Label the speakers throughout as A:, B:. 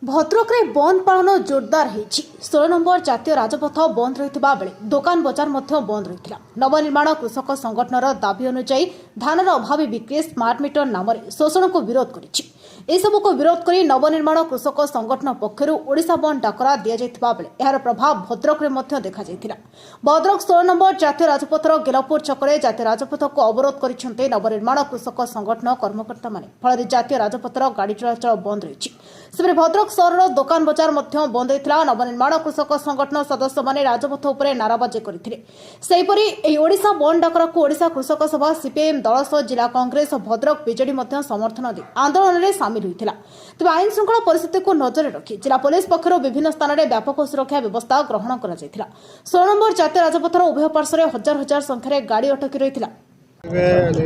A: भद्रक रे बंद पालन जोरदार होईछि। 16 नंबर जातीय राजपथ बंद रहितबा बेले दुकान बजार मध्य बंद रहितला। नवनिर्माण कृषक संगठनर दाबी अनुसार धानर अभावी बिक्री स्मार्ट मीटर नाम शोषण को विरोध करिछि। एसबू को विरोध करी नवनिर्माण कृषक संगठन पक्षरु ओडिशा बंद डाकरा दिया जायतिबा बेले एहार प्रभाव भद्रक रे मध्य देखा जायतिला। भद्रक 16 नंबर जातीय राजपथर गेलपुर छकरे जातीय राजपथ को अवरोध करिसेंते नवनिर्माण कृषक संगठन कर्मकर्ता माने। फल जातीय राजपथर गाड़ी चलाचल बंद रहिछि। सेपरि भद्रक सहर दुकान बजार मध्य बंद होता। नवनिर्माण कृषक संगठन सदस्य माने राजपथ उपर नाराबाजी करथिले। सेहिपरि एही ओडिशा बंद डाकरा को ओडिशा कृषक सभा सीपीएम दल सह जिला कांग्रेस भद्रक बीजेडी मध्य समर्थन दे आंदोलन में सामिल होइथिला। तबे आईन श्रृंखला परिस्थिति को नजर रखी जिला पुलिस पक्षर विभिन्न स्थान में व्यापक सुरक्षा व्यवस्था ग्रहण करा जायथिला। 16 नंबर जातीय राजपथर उभय पार्श्व हजार हजार संख्यार गाड़ी अटकी रहिथिला।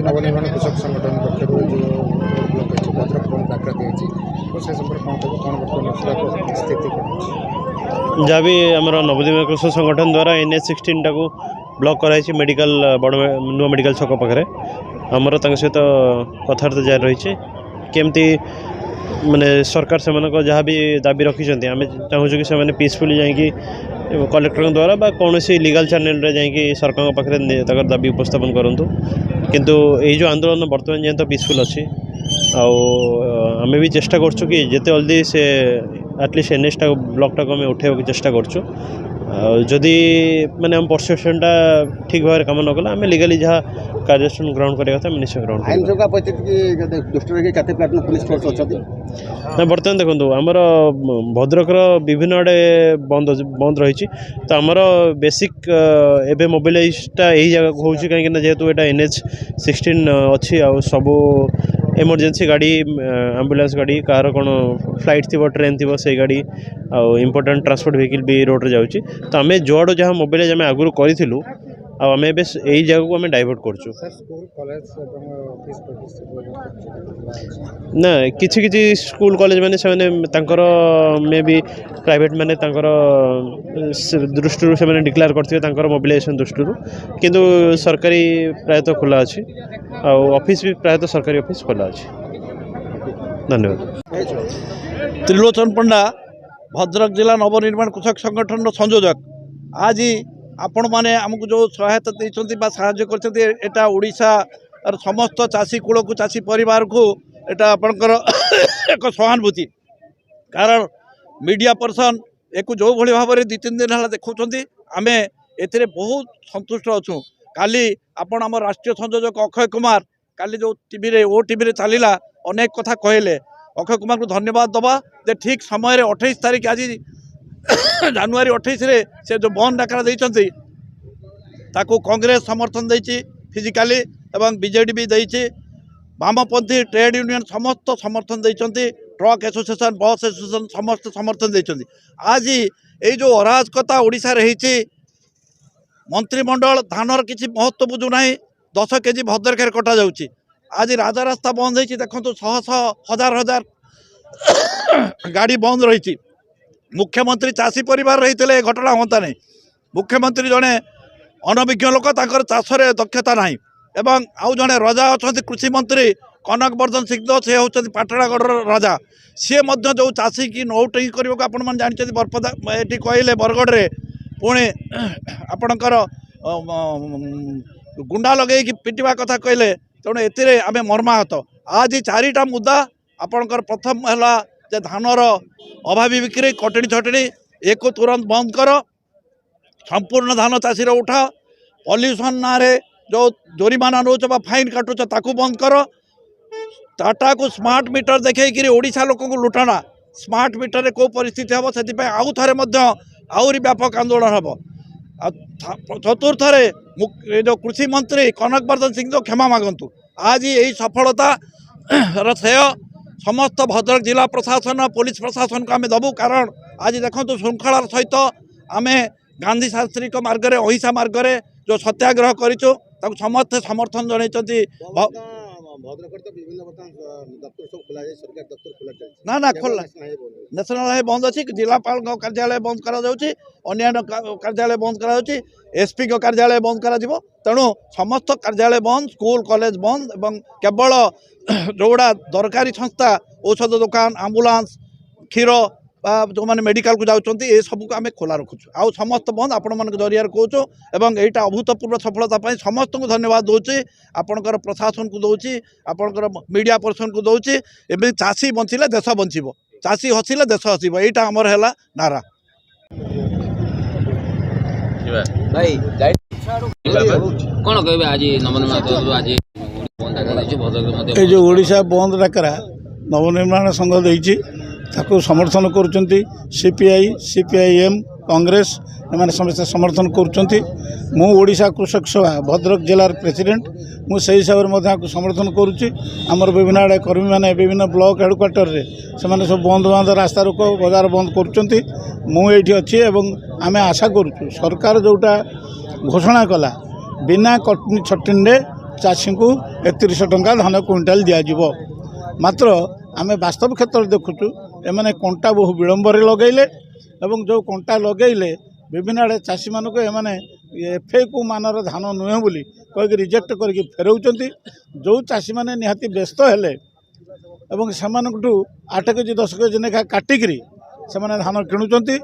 B: नवनिर्माण कृषक संगठन
C: जहाँ भी आम नवनिर्माण कृषक संगठन द्वारा NH16 टाक ब्लॉक कराई मेडिकल बड़ नुआ मेडिकल छक पाखे आमर सहित कथबार्ता जारी रही केमती माने सरकार से जहाँ भी दाबी रखिंट आम चाहूँ कि से पीसफुली जाकि कलेक्टर द्वारा बा कौन लीगल चैनल रे जाकि सरकार पाखे दाबी उपस्थापन करूँ किंतु यही जो आंदोलन बर्तमान जाए तो पीसफुल अच्छी आमे भी चेष्टा करछु कि जिते जल्दी से एटलिस्ट NH टा ब्लॉक टाक आम उठे चेष्टा करछु जदि माने हम परसेप्शनटा ठीक भाव में काम न कला आम लीगली जहाँ कार्यानुष्ठान ग्रहण करा निश्चय ग्रहण ना बर्तमान देखो आमर भद्रकर विभिन्न आड़े बंद रही तो आमर बेसिक एवं मोबिलाइजटा यही जगह हो कहीं जेहेतु यहाँ NH16 अच्छी आ सबू एमरजेंसी गाड़ी एम्बुलेंस गाड़ी कार कौन फ्लाइट थी ट्रेन थी से गाड़ी इंपोर्टेंट ट्रांसपोर्ट व्हीकल भी रोड रे जाउची तो आम जुआड़ जहाँ मोबाइल आम आगुरी करूँ आम यही जगह को आम डाइवर्ट करूँ ना किसी स्कूल कॉलेज माने मे भी प्राइवेट माने दृष्टि से डिक्लेयर करते मोबिलाइजेशन दृष्टि किंतु सरकारी प्रायतः खुला अच्छी ऑफिस भी प्रायतः सरकारी ऑफिस खुला अच्छी। धन्यवाद।
D: त्रिलोचन पंडा भद्रक जिला नवनिर्माण कृषक संगठन संयोजक आज आपण मैंने आमको जो सहायता देते साहाय्य करता ओडिशा समस्त चाषी कूल को चाषी परिवार को एटा आपणकर एक सहानुभूति कारण मीडिया पर्सन एक जो भाई भाव में 2-3 दिन है देखुं आम ए बहुत संतुष्ट अच्छू काली आपण आम राष्ट्रीय संयोजक अक्षय कुमार काली जो टीवी चलला अनेक कथा कहले अक्षय कुमार को धन्यवाद दबा जे ठीक समय 28 तारीख आज जनवरी 28 से जो बंद डाकरा देती कांग्रेस समर्थन देती फिजिकाली एवं बीजेडी भी देती वामपंथी ट्रेड यूनियन समस्त समर्थन देती ट्रक एसोसिएशन बस एसोसिएशन समस्त समर्थन देती आज ये जो अराजकता ओडिशा रही मंत्रिमंडल धानर किसी महत्व बुझुना 10 केजी भद्रक कटा जाऊँगी आज राजा रास्ता बंद होती देखो शह हजार हजार गाड़ी बंद रही मुख्यमंत्री चाषी परिवार रही घटना होता नहीं मुख्यमंत्री जड़े अनभिज्ञ लोक चाषरे दक्षता ना एवं आउ जड़े राजा अच्छा कृषि मंत्री कनक वर्धन सिंह से हूँ पाटणागढ़ राजा सी जो चाषी की नौटंकी करने को आपण जानते बरपदा ये कहले बरगढ़ में पुणी आपणकर गुंडा लगे पिटिवा कथा कहले तेणु ए आम मर्माहत आज 4टा मुद्दा आपणकर प्रथम है धानर अभावी बिक्री कटणी छटणी एक तुरंत बंद कर संपूर्ण धान चाषी उठा पॉल्यूशन ना जो जोरिमाना नौच फाइन काटुच ताकू बंद कर टाटा को स्मार्ट मीटर देखी ओडिशा लोक को लुटाना स्मार्ट मीटर को परिस्थिति हम से आउ थे आहरी व्यापक आंदोलन हम चतुर्थ जो कृषि मंत्री कनक वर्धन सिंह तो क्षमा मागंतु आज यही सफलता श्रेय समस्त भद्रक जिला प्रशासन पुलिस प्रशासन को आम दबू कारण आज देखो श्रृंखलार सहित आम गांधी शास्त्री मार्ग अहिंसा मार्ग जो सत्याग्रह करूँ समस्ते समर्थन जनई ना ना खोल नेशनल हाईवे बंद अच्छी जिलापाल कार्यालय बंद कर कार्यालय बंद कर एसपी कार्यालय बंद कर तेणु समस्त कार्यालय बंद स्कूल कॉलेज बंद एवं केवल जोड़ा दरकारी संस्था औषध दुकान आम्बुलांस क्षीर जो मैंने मेडिकल को जाऊँगी ये सबको आम खोला रखुचु आउ समस्त बंद आपण मान जरिया कहूँ एवं यहाँ अभूतपूर्व सफलता समस्त को धन्यवाद दूसरी आपणकर प्रशासन को दूसरी आपणकर मीडिया पर्सन को दूसरी एवं चाषी बंचिले देश बंचब चाषी हसिले देश हसिब यहाँ आमर है नारा
E: कौन कहे आज नवनिर्माण आज
F: ये जो ओडिशा बंद डाकरा नवनिर्माण संघ देती समर्थन करुँच सीपीआई सीपीआईएम कांग्रेस एम समस्त समर्थन करुँचा कृषक सभा भद्रक जिलार प्रेसिडेंट मुझे हिसाब से समर्थन करुँची आमर विभिन्न आड़े कर्मी मैंने विभिन्न ब्लॉक हेडक्वार्टर रे से सब बंद बांध रास्ता रोक बजार बंद करुँच अच्छी आम आशा करुँ सरकार जोटा घोषणा कला बिना कटनी छटिन चाषी को 31 टंका धान क्विंटाल दिज्व मात्र आम वास्तव क्षेत्र देखुचु एमाने कंटा बहु विलंबर लगेले एवं जो कंटा लगेले विभिन्न आड़े चाषी मानक एमाने एफएक्यू मानर धान नुहे बोली कहीकि रिजेक्ट करके फेराउछंती जो चाषी माने निहाती व्यस्त हेले एवं सेमानकठू 8 केजी 10 केजी लेखा काटिकी से धान किणुचंती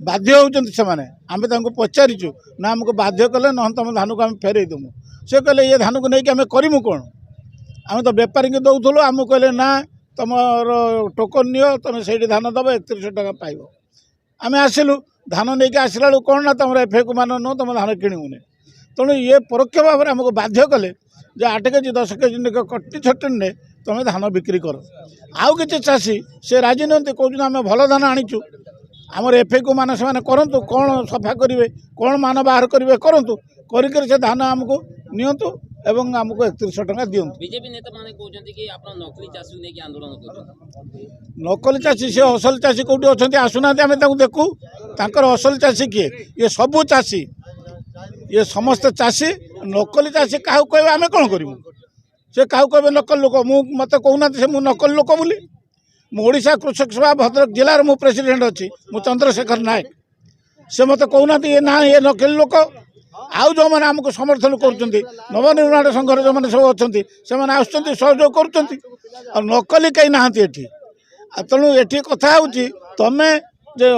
F: बाध्य होउचंती सेमाने आमे तांको पचारिचु ना हमको बाध्य कले न तुम धान को आम फेरई देमु से कहले ये धान को लेकिन आम करूँ कौन आम तो बेपारी को दौलू आम कहले ना तुम टोकन नियो तुम से धान दब 31 टका पाइब आम आसिलु धान नहीं आसला बेलू कौन ना तुम एफएक्यू मान नुह तुम धान किणुने तेणु ये परोक्ष भाव में आमको बाध्य कले 8 केजी 10 केजी कटनी छटन ने तुम धान बिक्री कर आउ किसी चाषी से राजी नुहति कहते आम भल धान आनीचु आमर एफएक्यू मान से करतु कौन सफा करेंगे कौन मान बाहर करेंगे करूँ कर धान आमको नियंतु एवं आमको 31 टका दियंतु
E: बीजेपी नेता माने कहते कि आप नकली चाषी लेकिन आंदोलन कर
F: नकली चाषी से असल चाषी कौटी अच्छा आसुना आम देखू तांकर असल चाषी किए ये सबू चाषी ये समस्त चाषी नकली चाषी क्या कह आम कौन करूँ से क्या कहे नकल लोक मत कहना से मुझे नकल लोक बोली ओडिशा कृषक सभा भद्रक जिलार मु प्रेसिडेंट अच्छी मु चंद्रशेखर नायक से मत कहना ये ना ये नकली लोक आउ जो मैंने आमको समर्थन कर नवनिर्माण संघर जो मैंने सब अच्छा से सहयोग कर नकली कहीं ना तेणु ये कथा हूँ तुम जे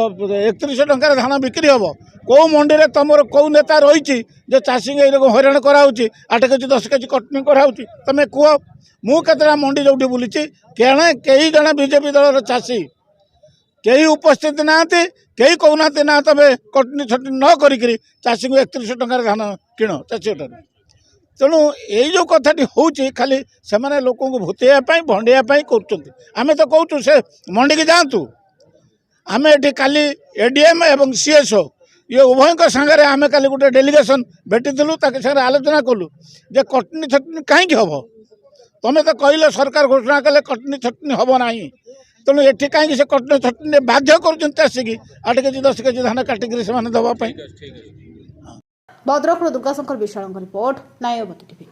F: 31 टंकार धान बिक्री हम कौ मंडी में तुम कौ नेता रही चाषी हैरान कराऊँच 8 केजी 10 केजी कटनी कराऊँच तुम कह मुझे मंडी जो बुली कहना कई जन बीजेपी दल चाषी कई उपस्थित ना कई कहना ना तुम कटनी छटनी न करी चाषी को 31 टंकार धान किण चाषी ठार तेणु यही जो कथाटी हूँ खाली से लोक भूतेवाई भंडेवाई करें तो कहूँ से मंडी की जातु आम ये काली एडीएम एवं सीएसओ ये उभय सागर आम काली गोटे डेलीगेशन भेटी सागर आलोचना कलु जे कटनी छटनी कहीं हम तुम तो कहले सरकार घोषणा कले कटनी छटनी हम ना तेणु ये कहीं से कटनी छटनी बाध्य कर चाषी 8 केजी 10 केजी धान काटिकी से दवाई
A: भद्रक दुर्गाशंकर विशाल रिपोर्ट नायबती टीवी।